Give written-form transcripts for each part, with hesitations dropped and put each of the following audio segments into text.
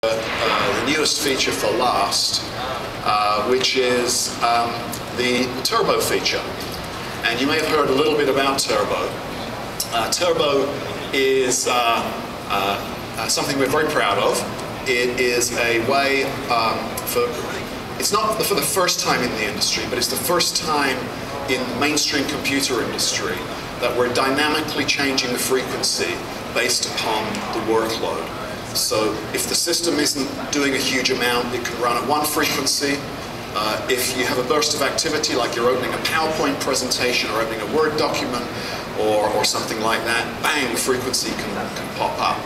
The newest feature for last, which is the turbo feature. And you may have heard a little bit about turbo. Turbo is something we're very proud of. It is a way it's not for the first time in the industry, but it's the first time in the mainstream computer industry that we're dynamically changing the frequency based upon the workload. So if the system isn't doing a huge amount, it can run at one frequency. If you have a burst of activity, like you're opening a PowerPoint presentation or opening a Word document or something like that, bang, the frequency can pop up.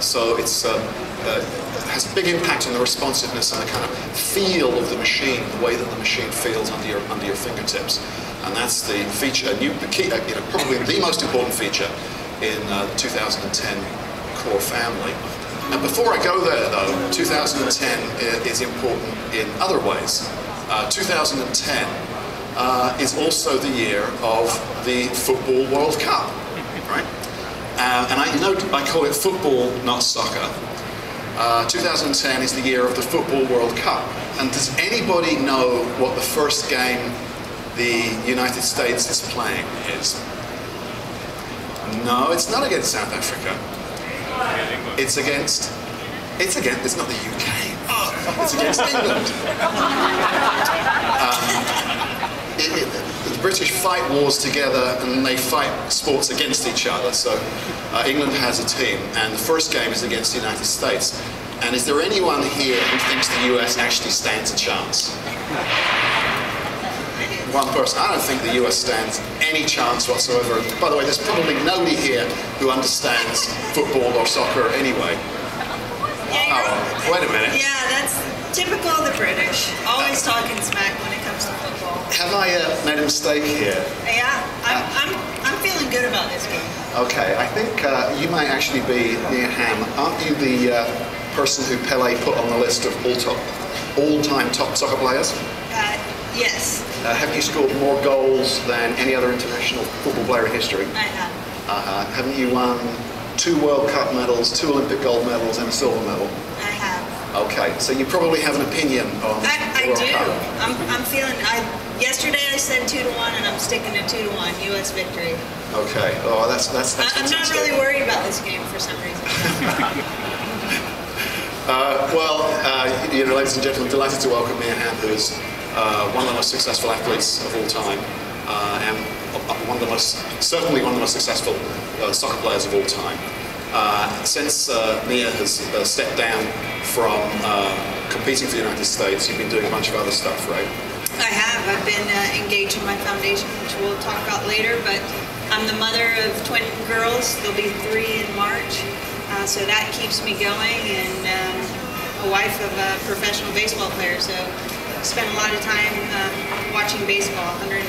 So it's has a big impact on the responsiveness and the kind of feel of the machine, the way that the machine feels under your fingertips. And that's the feature, probably the most important feature in the 2010 Core family. And before I go there, though, 2010 is important in other ways. 2010 is also the year of the Football World Cup, right? And I call it football, not soccer. 2010 is the year of the Football World Cup. And does anybody know what the first game the United States is playing is? No, it's not against South Africa. It's not the UK. It's against England. The British fight wars together and they fight sports against each other. So England has a team, and the first game is against the United States. And is there anyone here who thinks the US actually stands a chance? One person. I don't think the US stands any chance whatsoever. By the way, there's probably nobody here who understands football or soccer anyway. Yeah, oh, wait a minute. Yeah, that's typical of the British. Always talking smack when it comes to football. Have I made a mistake here? Yeah, I'm feeling good about this game. Okay, I think you might actually be near Hamm. Aren't you the person who Pele put on the list of all-time top soccer players? Yes. Have you scored more goals than any other international football player in history? I have. Haven't you won 2 World Cup medals, 2 Olympic gold medals, and a silver medal? I have. Okay, so you probably have an opinion on I World do. Cup. I'm feeling. Yesterday I said 2-1, and I'm sticking to 2-1 U.S. victory. Okay. Oh, that's I'm not really worried about this game for some reason. Ladies and gentlemen, delighted to welcome Mia Hamm, who is one of the most successful athletes of all time, and certainly one of the most successful soccer players of all time. Since Mia has stepped down from competing for the United States, you've been doing a bunch of other stuff, right? I have. I've been engaged in my foundation, which we'll talk about later, but I'm the mother of twin girls. There'll be 3 in March, so that keeps me going, and a wife of a professional baseball player, so I spend a lot of time watching baseball, I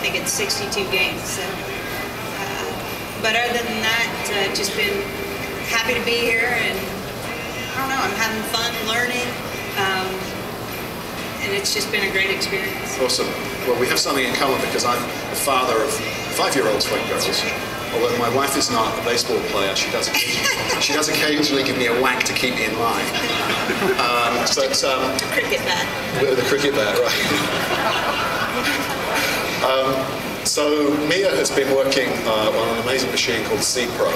think it's 62 games. So, but other than that, just been happy to be here, and I don't know, I'm having fun learning, and it's just been a great experience. Awesome. Well, we have something in common because I'm the father of 5-year-old twin girls. Although my wife is not a baseball player, she does occasionally give me a whack to keep me in line. Cricket bat. With the cricket bat, right. So Mia has been working on an amazing machine called CPro.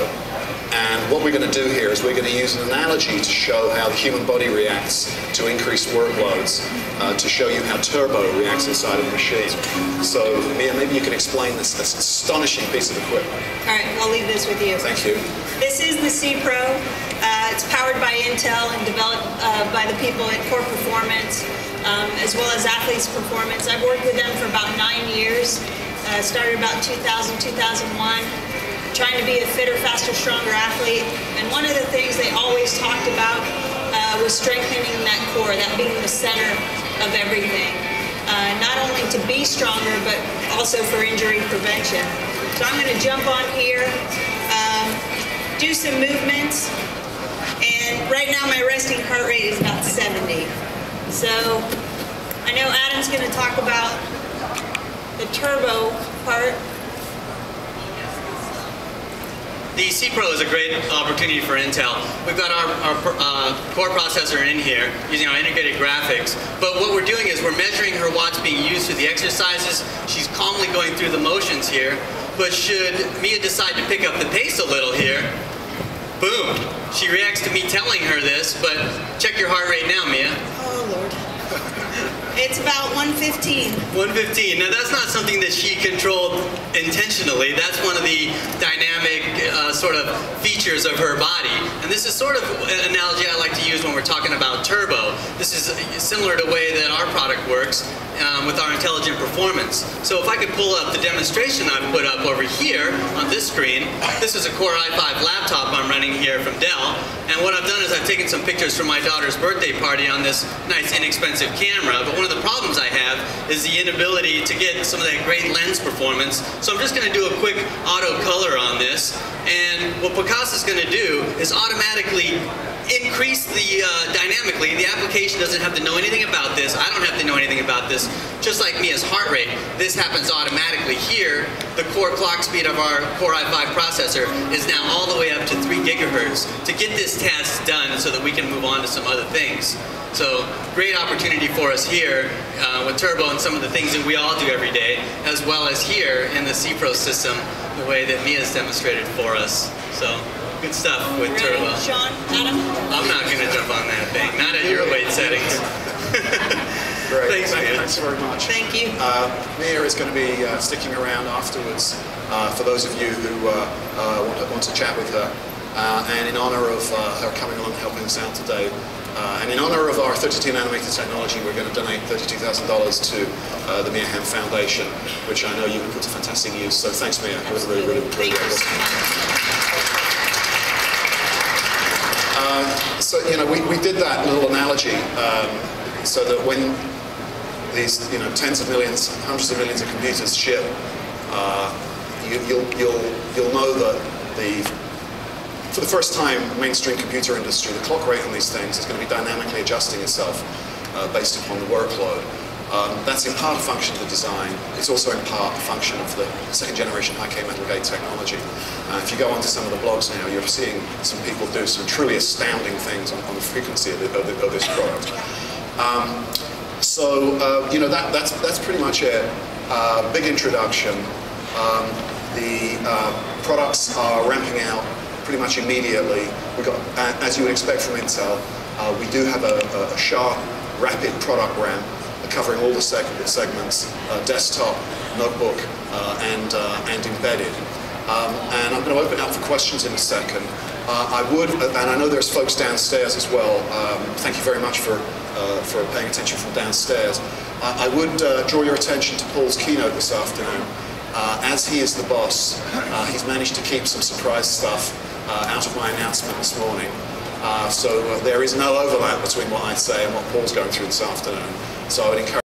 And what we're going to do here is we're going to use an analogy to show how the human body reacts to increased workloads, to show you how turbo reacts inside of a machine. So, Mia, maybe you can explain this astonishing piece of equipment. All right, I'll leave this with you. Thank you. This is the CPro. It's powered by Intel and developed by the people at Core Performance, as well as Athletes Performance. I've worked with them for about 9 years. Started about 2000, 2001. Trying to be a fitter, faster, stronger athlete. And one of the things they always talked about was strengthening that core, that being the center of everything. Not only to be stronger, but also for injury prevention. So I'm going to jump on here, do some movements, and right now my resting heart rate is about 70. So I know Adam's going to talk about the turbo part. The CPro is a great opportunity for Intel. We've got our core processor in here using our integrated graphics, but what we're doing is we're measuring her watts being used through the exercises. She's calmly going through the motions here, but should Mia decide to pick up the pace a little here, boom, she reacts to me telling her this, but check your heart rate now, Mia. Oh, Lord. It's about 115. 115. Now that's not something that she controlled intentionally. That's one of the dynamic sort of features of her body. And this is sort of an analogy I like to use when we're talking about turbo. This is similar to the way that our product works with our intelligent performance. So if I could pull up the demonstration I've put up over here on this screen, this is a Core i5 laptop I'm running here from Dell. And what I've done is I've taken some pictures from my daughter's birthday party on this nice inexpensive camera. But one of the problems I have is the inability to get some of that great lens performance. So I'm just going to do a quick auto color on this. And what Picasso is going to do is automatically increase the dynamically. The application doesn't have to know anything about this. I don't have to know anything about this. Just like Mia's heart rate, this happens automatically here. The core clock speed of our Core i5 processor is now all the way up to 3 gigahertz to get this task done so that we can move on to some other things. So great opportunity for us here with Turbo and some of the things that we all do every day, as well as here in the CPro system, the way that Mia's demonstrated for us. So good stuff with Ready, Turbo. Sean, Adam? I'm not going to jump on that thing, not at your weight settings. Great. Thanks, Mia. Thanks very much. Thank you. Mia is going to be sticking around afterwards for those of you who want to chat with her. And in honor of her coming along and helping us out today, and in honor of our 32 nanometer technology, we're going to donate $32,000 to the Mia Hamm Foundation, which I know you put to fantastic use. So thanks, Mia. It was really Thank you so much. So, you know, we did that little analogy so that when these, tens of millions, hundreds of millions of computers ship, you'll know that for the first time, the mainstream computer industry, the clock rate on these things is going to be dynamically adjusting itself based upon the workload. That's in part a function of the design. It's also in part a function of the second generation high-K metal gate technology. If you go onto some of the blogs now, you're seeing some people do some truly astounding things on the frequency of this product. That's pretty much it. Big introduction. The products are ramping out pretty much immediately. We got, as you would expect from Intel, we do have a sharp, rapid product ramp covering all the segments: desktop, notebook, and embedded. And I'm going to open up for questions in a second. And I know there's folks downstairs as well. Thank you very much for paying attention from downstairs. I would draw your attention to Paul's keynote this afternoon. As he is the boss, he's managed to keep some surprise stuff out of my announcement this morning. So there is no overlap between what I say and what Paul's going through this afternoon. So I would encourage